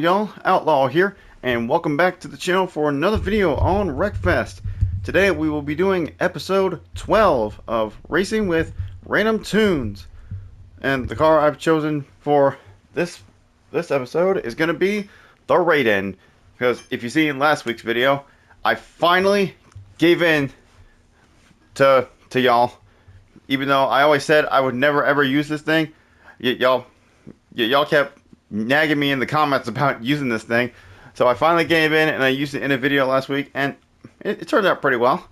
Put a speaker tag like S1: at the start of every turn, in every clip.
S1: on, y'all? Outlaw here, and welcome back to the channel for another video on Wreckfest. Today we will be doing episode 12 of Racing with Random Tunes. And the car I've chosen for this episode is going to be the Raiden. Because if you see in last week's video, I finally gave in to y'all. Even though I always said I would never ever use this thing, y'all kept nagging me in the comments about using this thing. So I finally gave in and I used it in a video last week, and it turned out pretty well.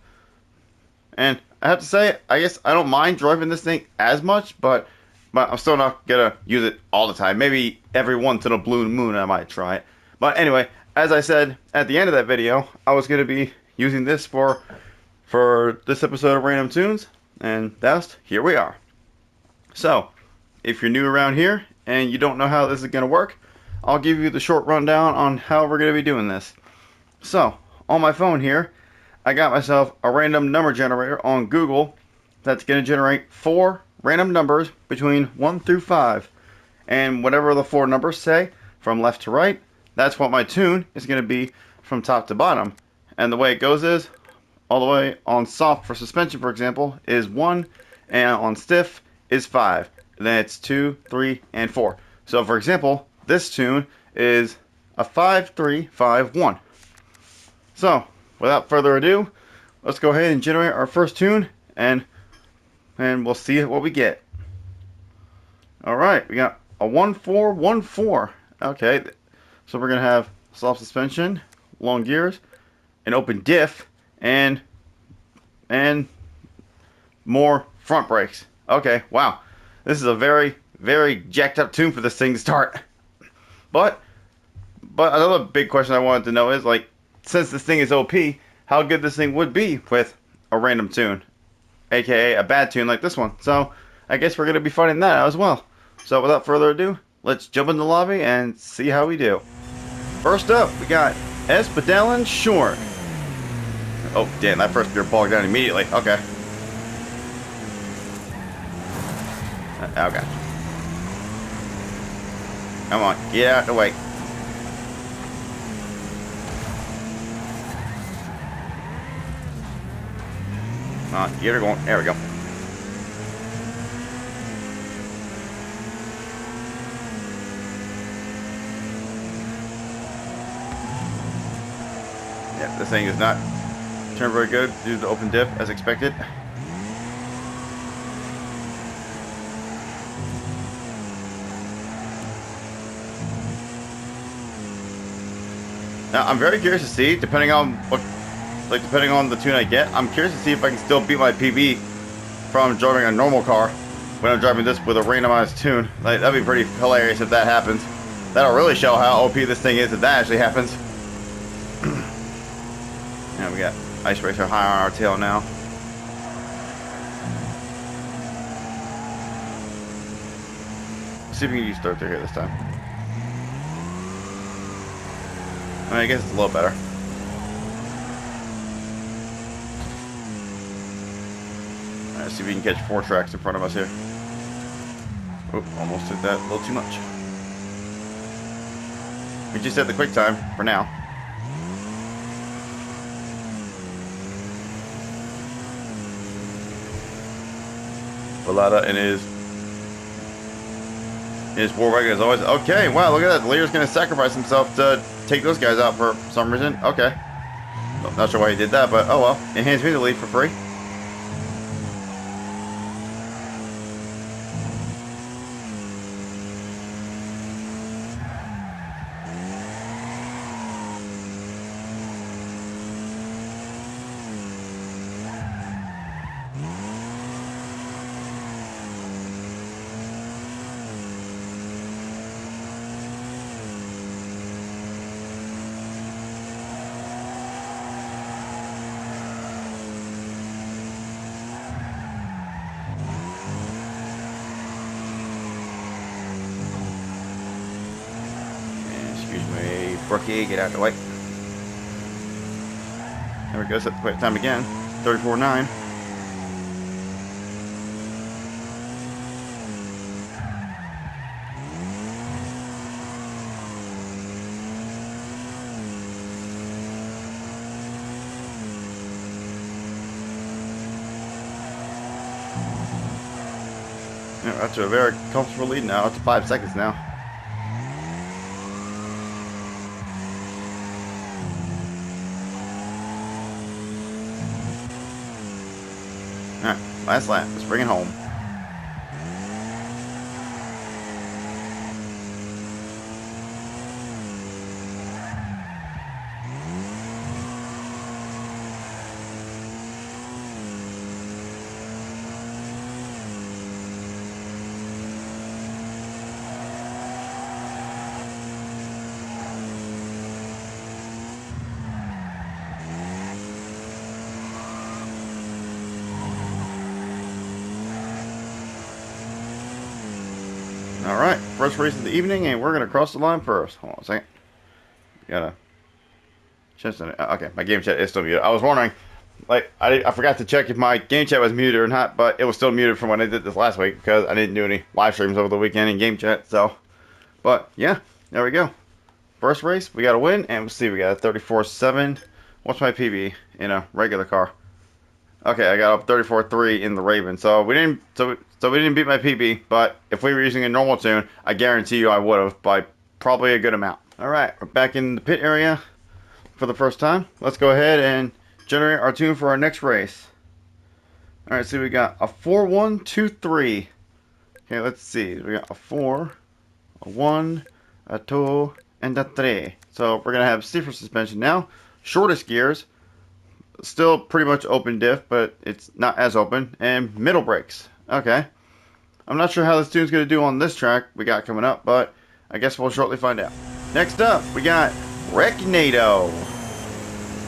S1: And I have to say, I guess I don't mind driving this thing as much, but I'm still not gonna use it all the time. Maybe every once in a blue moon I might try it. But anyway, as I said at the end of that video, I was gonna be using this for this episode of Random Tunes, and thus here we are. So if you're new around here and you don't know how this is going to work, I'll give you the short rundown on how we're going to be doing this. So, on my phone here, I got myself a random number generator on Google that's going to generate 4 random numbers between 1 through 5. And whatever the 4 numbers say, from left to right, that's what my tune is going to be from top to bottom. And the way it goes is, all the way on soft for suspension, for example, is 1, and on stiff is 5. Then it's 2, 3, and 4. So, for example, this tune is a 5, 3, 5, 1. So, without further ado, let's go ahead and generate our first tune, and we'll see what we get. Alright, we got a 1, 4, 1, 4. Okay, so we're going to have soft suspension, long gears, an open diff, and more front brakes. Okay, wow. This is a very, very jacked up tune for this thing to start. But another big question I wanted to know is, like, since this thing is OP, how good this thing would be with a random tune, aka a bad tune like this one. So I guess we're going to be finding that out as well. So without further ado, let's jump in the lobby and see how we do. First up, we got Espadellin Short. Oh, damn, that first gear bogged down immediately. Okay. Okay. Come on, get out the way. Come on, get her going. There we go. Yeah, this thing is not turned very good due to the open diff as expected. Now, I'm very curious to see, depending on the tune I get, I'm curious to see if I can still beat my PB from driving a normal car when I'm driving this with a randomized tune. Like, that'd be pretty hilarious if that happens. That'll really show how OP this thing is if that actually happens. Yeah, we got Ice Racer high on our tail now. Let's see if we can use third through here this time. I guess it's a little better. Alright, see if we can catch 4 tracks in front of us here. Oop, almost took that a little too much. We just set the quick time for now. Balada and his war wagon is always okay. Wow, look at that. Lear's gonna sacrifice himself to take those guys out for some reason. Okay. Well, not sure why he did that, but oh well. It hands me the lead for free. Brookie, get out of the way. There we go, set the quick time again. 34.9. Yeah, that's a very comfortable lead now. It's 5 seconds now. All right, last lap. Let's bring it home. Alright, first race of the evening, and we're going to cross the line first. Hold on a second. Gotta check on it. Okay, my game chat is still muted. I was wondering, like, I forgot to check if my game chat was muted or not, but it was still muted from when I did this last week because I didn't do any live streams over the weekend in game chat, so. But, yeah, there we go. First race, we got a win, and we'll see, we got a 34.7. What's my PB in a regular car? Okay, I got up 34.3 in the Raven, so we didn't beat my PB. But if we were using a normal tune, I guarantee you I would have by probably a good amount. All right, we're back in the pit area for the first time. Let's go ahead and generate our tune for our next race. All right, so we got a 4-1-2-3. Okay, let's see. We got a 4, a 1, a 2, and a 3. So we're gonna have stiffer suspension now, shortest gears. Still pretty much open diff, but it's not as open. And middle brakes. Okay. I'm not sure how this tune's going to do on this track we got coming up, but I guess we'll shortly find out. Next up, we got Wrecknado.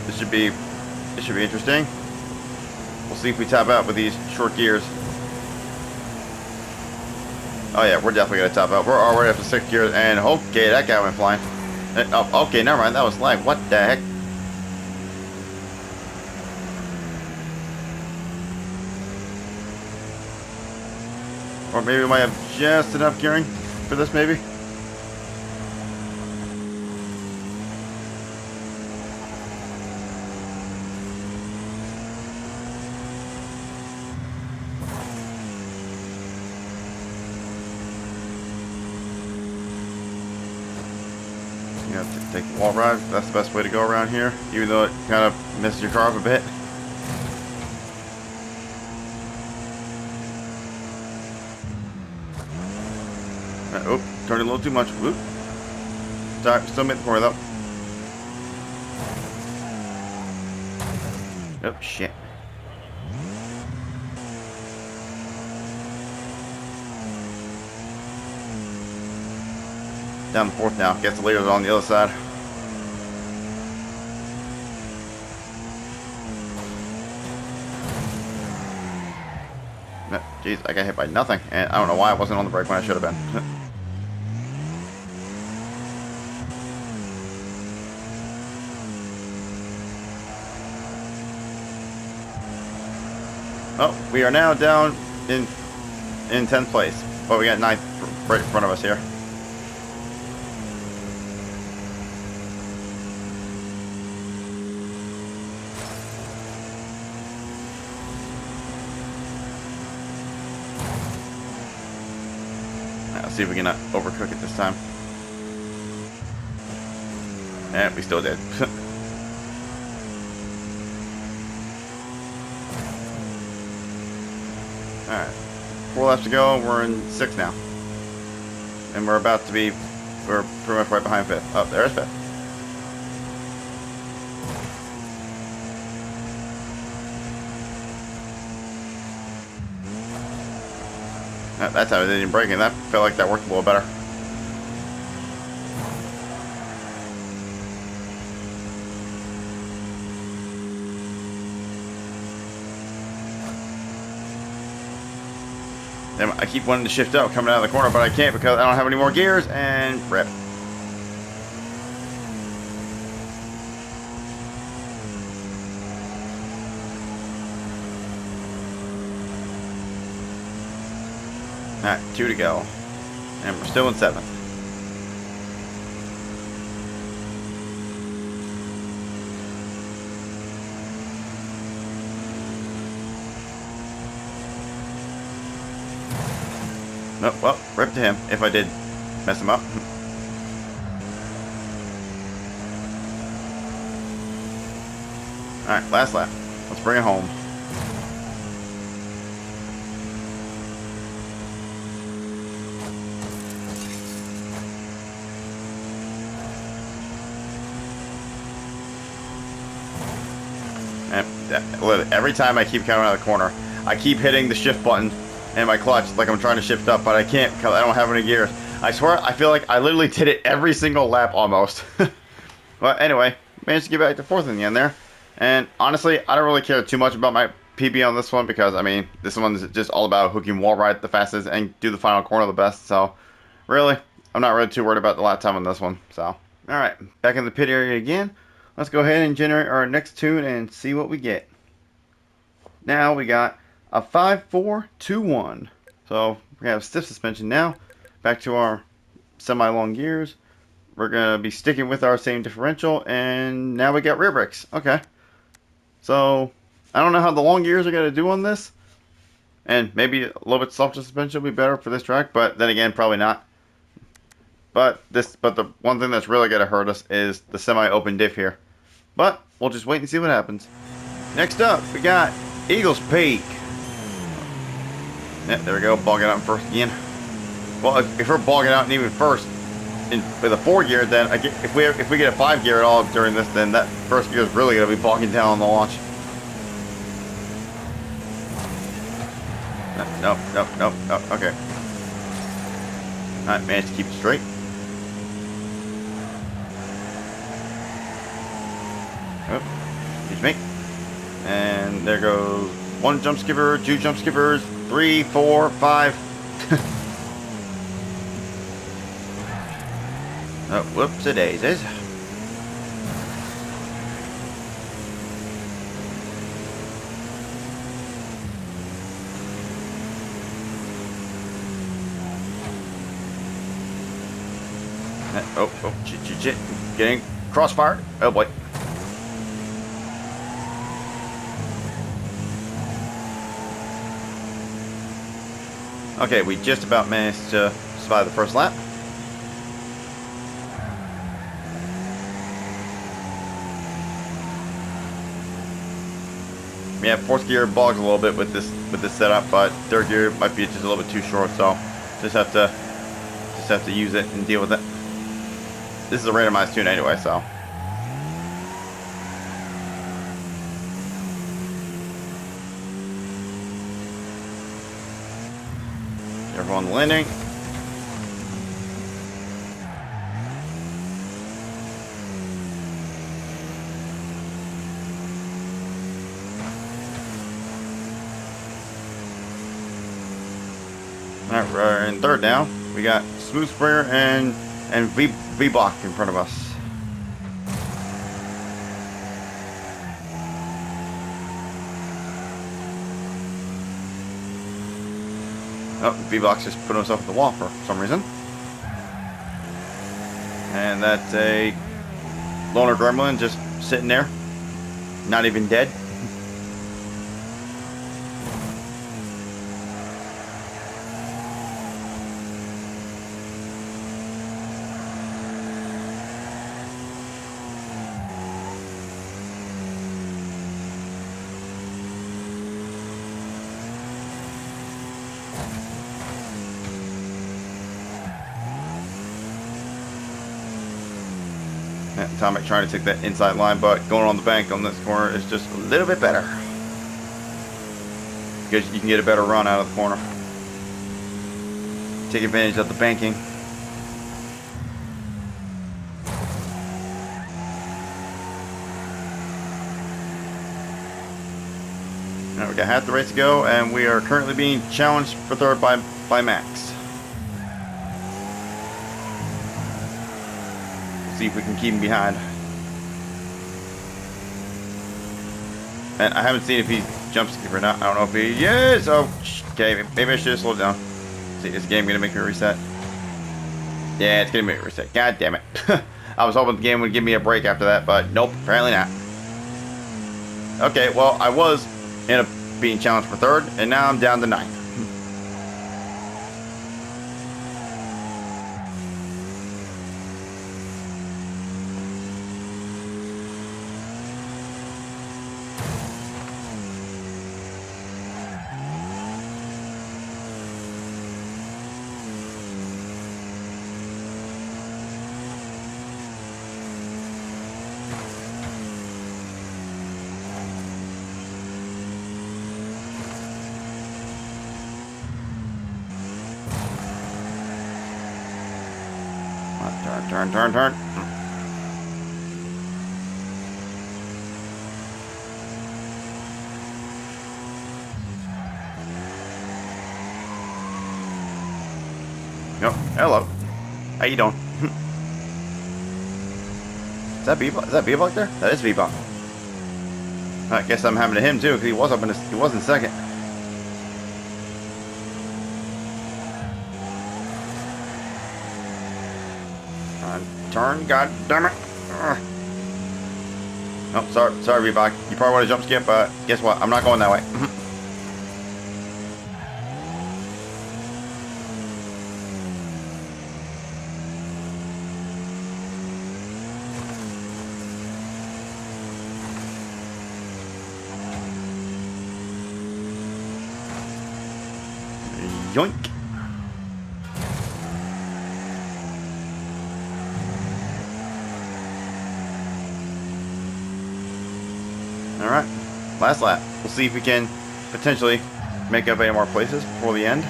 S1: This should be interesting. We'll see if we top out with these short gears. Oh yeah, we're definitely going to top out. We're already up to 6 gears, and okay, that guy went flying. Oh, okay, never mind. That was lag. What the heck? Or maybe we might have just enough gearing for this, maybe. You have to take the wall ride. That's the best way to go around here, even though it kind of messes your car up a bit. Oh, turned a little too much. Whoop. Sorry, still made the corner though. Oh, shit. Down the fourth now. Guess the leader's on the other side. Jeez, I got hit by nothing. And I don't know why I wasn't on the brake when I should have been. Oh, we are now down in 10th place. But we got 9th right in front of us here. Let's see if we can overcook it this time. And we still did. Alright. 4 laps to go. We're in 6th now. And we're pretty much right behind 5th. Oh, there's 5th. That time it didn't break, and that felt like that worked a little better. And I keep wanting to shift out coming out of the corner, but I can't because I don't have any more gears, and rip. Alright, 2 to go. And we're still in 7th. Oh, well, rip to him if I did mess him up. Alright, last lap. Let's bring it home. And every time I keep coming out of the corner, I keep hitting the shift button and my clutch like I'm trying to shift up, but I can't because I don't have any gears. I swear, I feel like I literally did it every single lap almost. But anyway, managed to get back to fourth in the end there. And honestly, I don't really care too much about my PB on this one because, I mean, this one's just all about who can wall ride the fastest and do the final corner the best. So, really, I'm not really too worried about the lap time on this one. So, alright, back in the pit area again. Let's go ahead and generate our next tune and see what we get. Now we got a 5-4-2-1. So we have stiff suspension now. Back to our semi-long gears. We're going to be sticking with our same differential. And now we got rear brakes. Okay. So I don't know how the long gears are going to do on this. And maybe a little bit softer suspension will be better for this track. But then again, probably not. But the one thing that's really going to hurt us is the semi-open diff here. But we'll just wait and see what happens. Next up, we got Eagles Peak. Yeah, there we go, bogging out in first again. Well, if we're bogging out and even first with a 4 gear, then if we get a 5 gear at all during this, then that first gear is really going to be bogging down on the launch. No. Okay. Alright, managed to keep it straight. Oh, excuse me. And there goes 1 jump skipper, 2 jump skippers, 3, 4, 5. Oh, whoops, daisies. Oh, shit. Getting crossfired. Oh boy. Okay, we just about managed to survive the first lap. Yeah, 4th gear bogs a little bit with this setup, but 3rd gear might be just a little bit too short, so just have to use it and deal with it. This is a randomized tune anyway, so. Careful on the landing. Alright, we're in 3rd now. We got Smooth Springer and V-Block in front of us. Oh, V-Block's just put himself at the wall for some reason. And that's a loner gremlin just sitting there. Not even dead. Atomic trying to take that inside line, but going on the bank on this corner is just a little bit better. Because you can get a better run out of the corner. Take advantage of the banking. Now we got half the race to go, and we are currently being challenged for 3rd by Max. See if we can keep him behind. And I haven't seen if he jump skipper or not. I don't know if he is. Oh, okay. Maybe I should have slowed down. See, is the game gonna make me reset? Yeah, it's gonna make me reset. God damn it. I was hoping the game would give me a break after that, but nope, apparently not. Okay, well, I was being challenged for 3rd, and now I'm down to 9th. Turn, turn, turn. Yep. Hello. How you doing? Is that Bebop? Is that Bebop there? That is Bebop. I guess I'm having to him too, because he was up in he was in second. Turn, god damn it. Oh, sorry, Bebop. You probably want to jump skip, but guess what? I'm not going that way. Yoink. Alright, last lap. We'll see if we can potentially make up any more places before the end.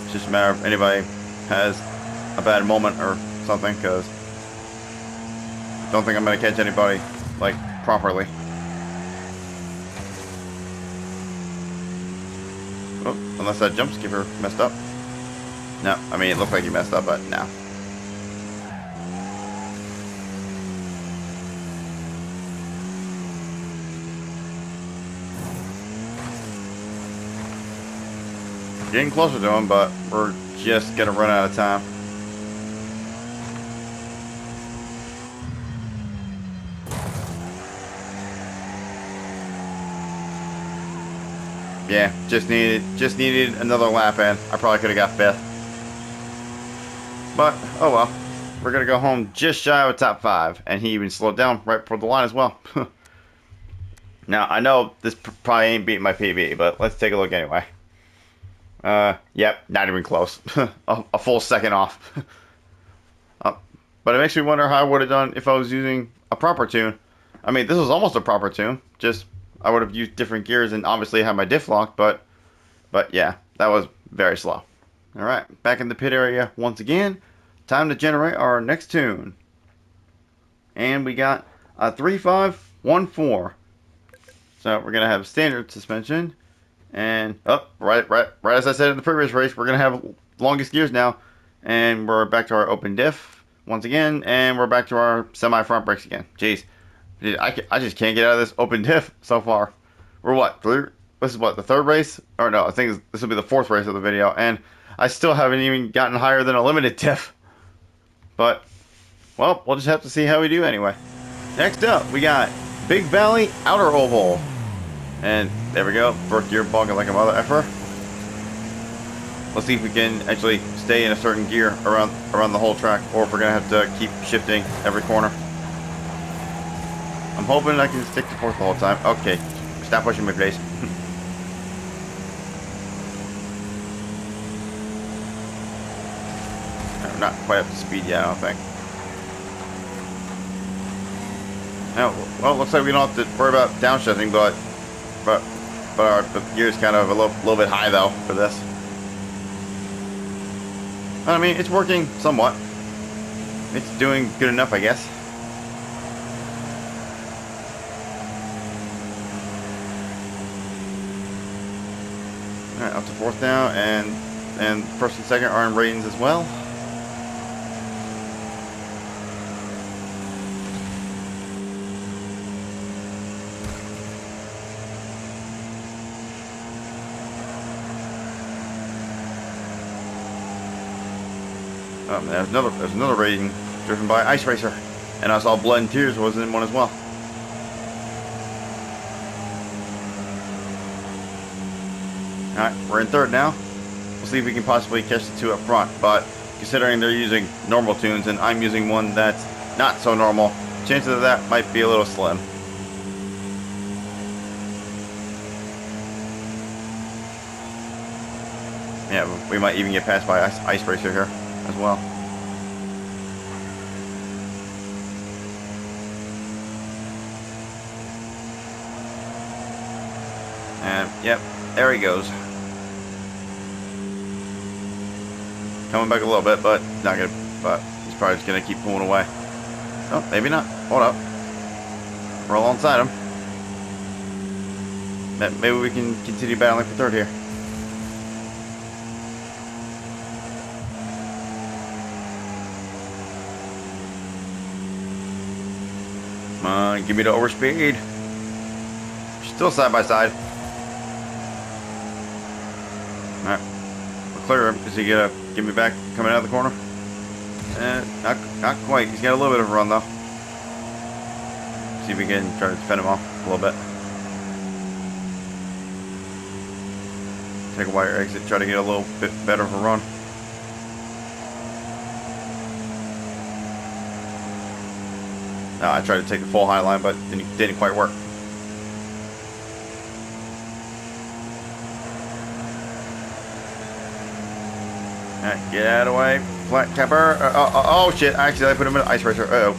S1: It's just a matter of anybody has a bad moment or something, because I don't think I'm going to catch anybody, like, properly. Oh, unless that jump skipper messed up. No, I mean, it looked like he messed up, but no. Getting closer to him, but we're just gonna run out of time. Yeah, just needed another lap in. I probably could have got fifth. But, oh well. We're going to go home just shy of a top 5. And he even slowed down right before the line as well. Now, I know this probably ain't beating my PB, but let's take a look anyway. Yep, not even close. a full second off. But it makes me wonder how I would have done if I was using a proper tune. I mean, this was almost a proper tune. Just, I would have used different gears and obviously had my diff locked, but yeah, that was very slow. Alright, back in the pit area once again. Time to generate our next tune. And we got a 3514. So we're going to have standard suspension. And, right as I said in the previous race, we're going to have longest gears now. And we're back to our open diff once again. And we're back to our semi-front brakes again. Jeez. I just can't get out of this open diff so far. We're what? This is what, the third race? Or no, I think this will be the fourth race of the video. And I still haven't even gotten higher than a limited diff. But, well, we'll just have to see how we do anyway. Next up, we got Big Valley Outer Oval. And there we go. First gear bugging like a mother effer. Let's see if we can actually stay in a certain gear around the whole track, or if we're going to have to keep shifting every corner. I'm hoping I can stick to fourth the whole time. Okay, stop pushing me, please. I'm not quite up to speed yet, I don't think. Now, well, looks like we don't have to worry about downshifting, but our gear's kind of a little bit high though for this. I mean, it's working somewhat. It's doing good enough, I guess. Alright, up to fourth now, and first and second are in ratings as well. There's another rating driven by Ice Racer, and I saw Blood and Tears was in one as well. Alright, we're in third now. We'll see if we can possibly catch the two up front, but considering they're using normal tunes and I'm using one that's not so normal, chances of that might be a little slim. Yeah, we might even get passed by Ice Racer here as well. And Yep, there he goes. Coming back a little bit, but not gonna. But he's probably just gonna keep pulling away. Oh, maybe not. Hold up. We're alongside him. Maybe we can continue battling for third here. Come on, give me the overspeed. Still side by side. Alright. We're clear. Is he gonna give me back coming out of the corner? Not quite. He's got a little bit of a run though. See if we can try to defend him off a little bit. Take a wire exit, try to get a little bit better of a run. No, I tried to take the full high line, but it didn't quite work. Alright, get out of the way. Flat capper. Oh shit, actually I put him in an ice racer. Uh-oh.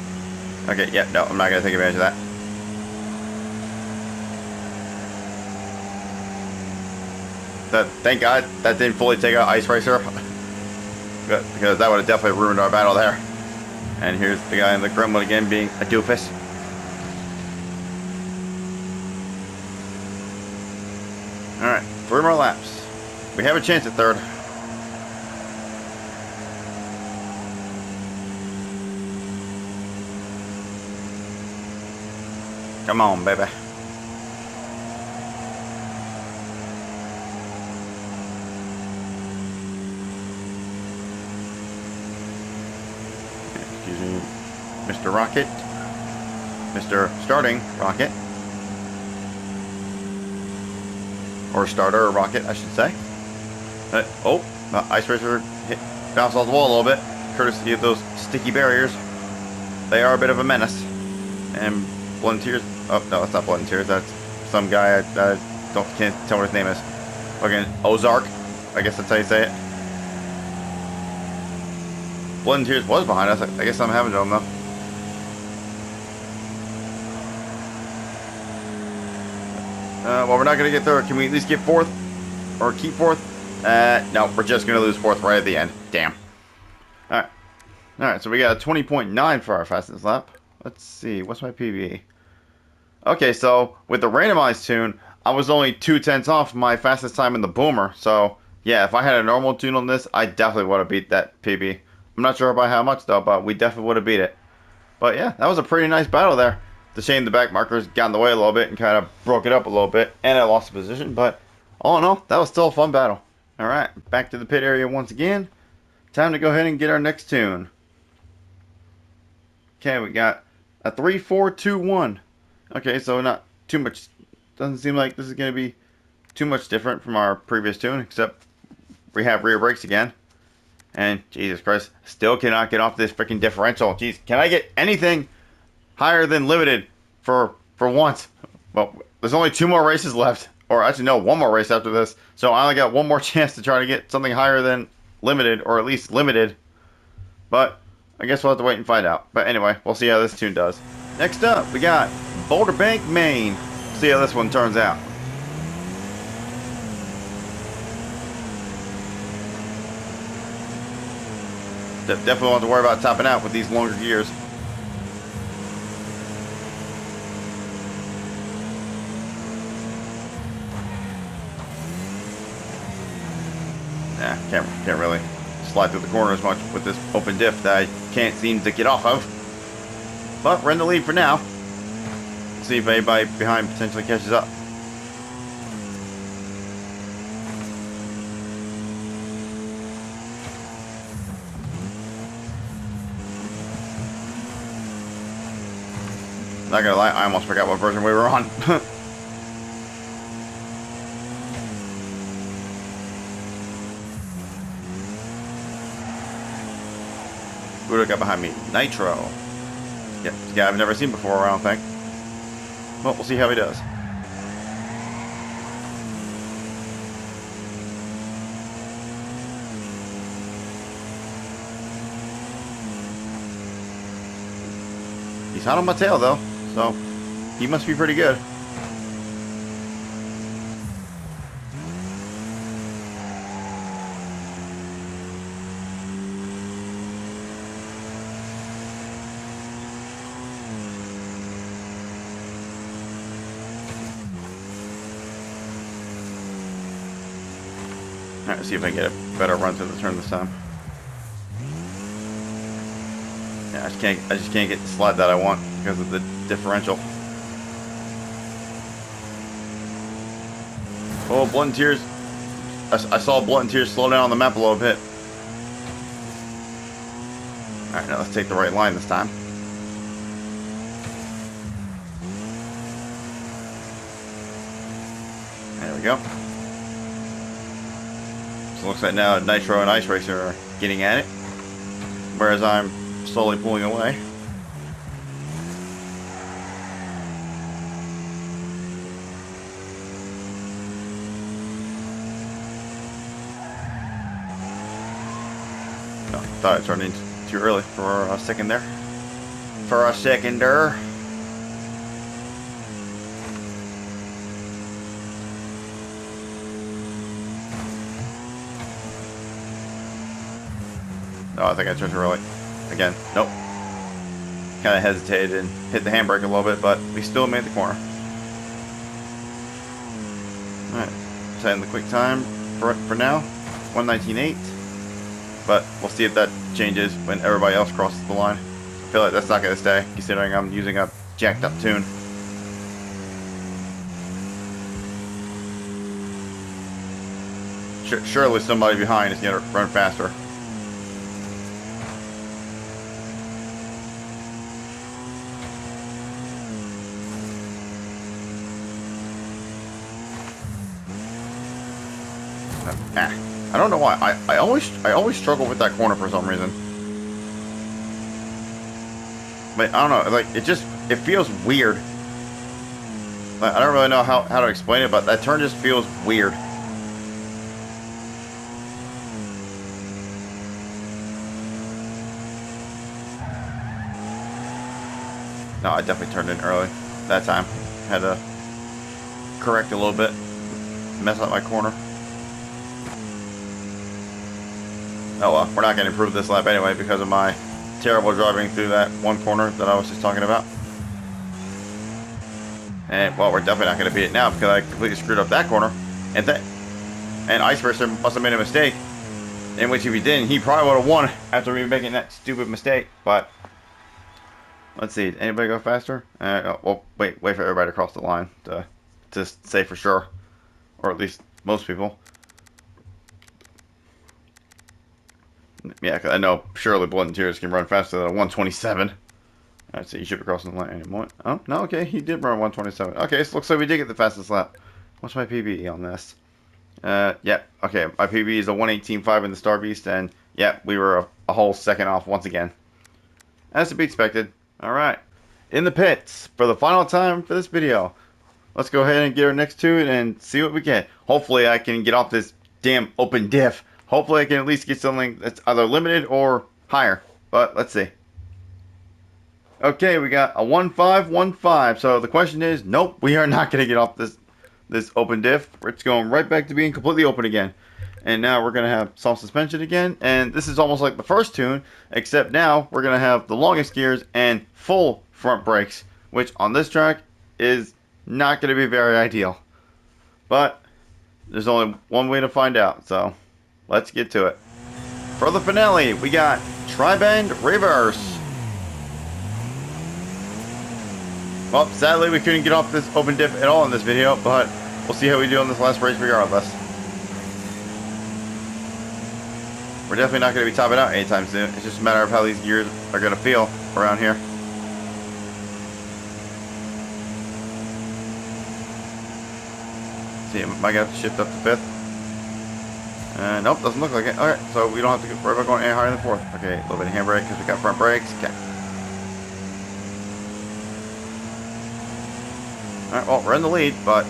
S1: Okay, yeah, no, I'm not going to take advantage of that. Thank God that didn't fully take out ice racer. Because that would have definitely ruined our battle there. And here's the guy in the gremlin again being a doofus. Alright, 3 more laps. We have a chance at third. Come on, baby. Excuse me, Mr. Rocket. Mr. Starting Rocket. Or starter rocket, I should say. Ice Racer bounced off the wall a little bit, courtesy of those sticky barriers. They are a bit of a menace. And Blood and Tears. Oh, no, that's not Blood and Tears. That's some guy. I can't tell what his name is. Fucking Ozark. I guess that's how you say it. Blood and Tears was behind us. I guess I'm having to him, though. Well, we're not going to get third. Can we at least get fourth? Or keep fourth? No, we're just going to lose fourth right at the end. Damn. Alright. Alright, so we got a 20.9 for our fastest lap. Let's see. What's my PB? Okay, so with the randomized tune, I was only 2/10 off my fastest time in the Boomer. So, yeah, if I had a normal tune on this, I definitely would have beat that PB. I'm not sure by how much, though, but we definitely would have beat it. But, yeah, that was a pretty nice battle there. It's a shame the back markers got in the way a little bit and kind of broke it up a little bit, and I lost the position. But, all in all, that was still a fun battle. Alright, back to the pit area once again. Time to go ahead and get our next tune. Okay, we got a 3-4-2-1. Okay, so not too much. Doesn't seem like this is going to be too much different from our previous tune, except we have rear brakes again. And Jesus Christ, still cannot get off this freaking differential. Jeez, can I get anything higher than limited for once? Well, there's only 2 more races left, or actually no, 1 more race after this. So I only got 1 more chance to try to get something higher than limited, or at least limited. But I guess we'll have to wait and find out. But anyway, we'll see how this tune does. Next up, we got Boulder Bank, Maine. See how this one turns out. Definitely want to worry about topping out with these longer gears. Nah, can't really slide through the corner as much with this open diff that I can't seem to get off of. But we're in the lead for now. See if anybody behind potentially catches up. Not gonna lie, I almost forgot what version we were on. Who do I got behind me? Nitro. Yeah, this guy I've never seen before, I don't think. Well, we'll see how he does. He's hot on my tail, though, so he must be pretty good. Alright, let's see if I can get a better run through the turn this time. Yeah, I just can't get the slide that I want because of the differential. Oh, Blood and Tears. I saw Blood and Tears slow down on the map a little bit. Alright, now let's take the right line this time. There we go. So it looks like now Nitro and Ice Racer are getting at it, whereas I'm slowly pulling away. Oh, I thought I turned in too early for a second there. For a seconder. Oh, I think I turned too early. Again, nope. Kind of hesitated and hit the handbrake a little bit, but we still made the corner. Alright, setting the quick time for now, 1:19.8. But we'll see if that changes when everybody else crosses the line. I feel like that's not going to stay, considering I'm using a jacked up tune. Surely somebody behind is going to run faster. I don't know why. I always struggle with that corner for some reason. But I don't know, like it feels weird. Like, I don't really know how to explain it, but that turn just feels weird. No, I definitely turned in early that time. Had to correct a little bit, mess up my corner. Oh well, we're not going to improve this lap anyway because of my terrible driving through that one corner that I was just talking about. And well, we're definitely not going to beat it now because I completely screwed up that corner. And Ice Racer must have made a mistake. In which if he didn't, he probably would have won after me making that stupid mistake. But let's see, anybody go faster? Well, wait for everybody to cross the line to say for sure, or at least most people. Yeah, because I know surely Blood and Tears can run faster than a 127. Alright, so you should be crossing the line anymore. Oh, no, okay, he did run 127. Okay, so looks like we did get the fastest lap. What's my PB on this? Yeah, okay, my PB is a 1:18.5 in the Star Beast, and yeah, we were a whole second off once again. As to be expected. Alright, in the pits for the final time for this video. Let's go ahead and get our next tune and see what we get. Hopefully I can get off this damn open diff. Hopefully I can at least get something that's either limited or higher. But let's see. Okay, we got a 1.515. So the question is, nope, we are not going to get off this open diff. It's going right back to being completely open again. And now we're going to have soft suspension again. And this is almost like the first tune, except now we're going to have the longest gears and full front brakes, which on this track is not going to be very ideal. But there's only one way to find out, so let's get to it. For the finale, we got Tri-Bend Reverse. Well, sadly we couldn't get off this open diff at all in this video, but we'll see how we do on this last race regardless. We're definitely not going to be topping out anytime soon. It's just a matter of how these gears are going to feel around here. See, am I going to have to shift up to 5th? Nope, doesn't look like it. Alright, so we don't have to worry about going any higher than 4th. Okay, a little bit of handbrake because we got front brakes. Okay. Alright, well, we're in the lead, but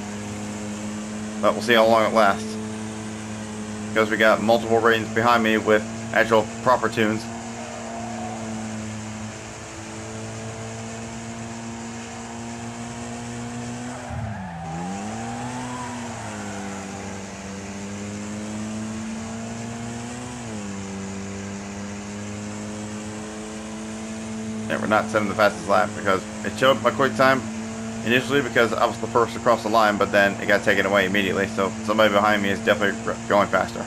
S1: we'll see how long it lasts. Because we got multiple ratings behind me with actual proper tunes. And we're not setting the fastest lap because it showed my quick time initially because I was the first to cross the line, but then it got taken away immediately. So somebody behind me is definitely going faster.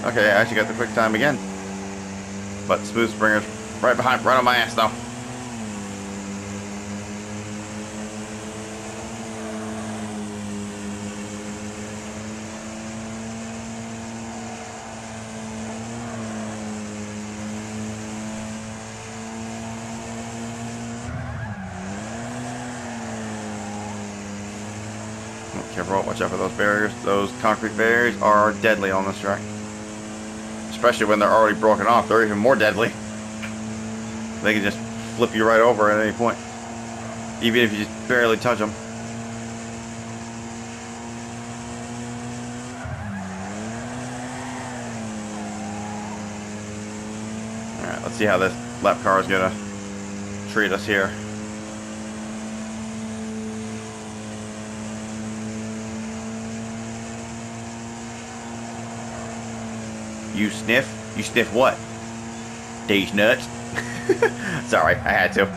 S1: Okay, I actually got the quick time again. But Smooth Springer's right behind, right on my ass though. Careful, watch out for those barriers. Those concrete barriers are deadly on this track. Especially when they're already broken off, they're even more deadly. They can just flip you right over at any point. Even if you just barely touch them. Alright, let's see how this lap car is gonna treat us here. You sniff? You sniff what? These nuts? Sorry, I had to.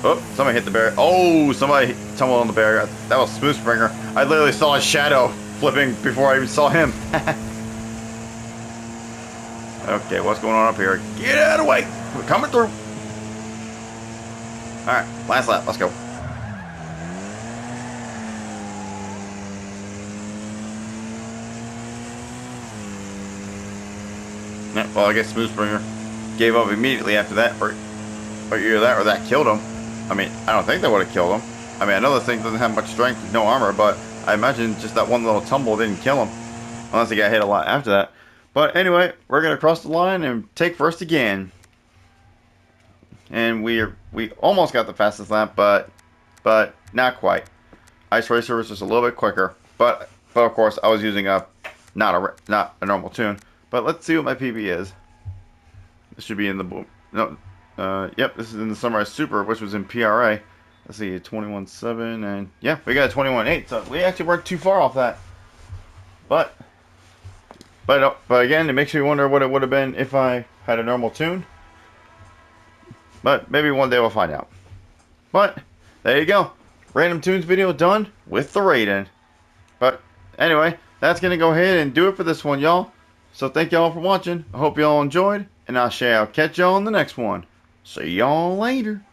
S1: Oh, somebody hit the barrier. Oh, somebody tumbled on the barrier. That was Smooth Springer. I literally saw his shadow flipping before I even saw him. Okay, what's going on up here? Get out of the way! We're coming through. Alright, last lap. Let's go. Yeah, well, I guess Smooth Springer gave up immediately after that, or either that or that killed him. I mean, I don't think that would have killed him. I mean, I know this thing doesn't have much strength with no armor, but I imagine just that one little tumble didn't kill him. Unless he got hit a lot after that. But anyway, we're going to cross the line and take first again. And we almost got the fastest lap, but not quite. Ice Racer was just a little bit quicker. But of course, I was using not a normal tune. But let's see what my PB is. This should be in the boom. No, yep, this is in the Sunrise Super, which was in PRA. Let's see, 21.7, and yeah, we got a 21.8. So we actually weren't too far off that. But again, it makes me wonder what it would have been if I had a normal tune. But maybe one day we'll find out. But there you go, random tunes video done with the rating. But anyway, that's gonna go ahead and do it for this one, y'all. So thank y'all for watching. I hope y'all enjoyed, and I'll catch y'all in the next one. See y'all later.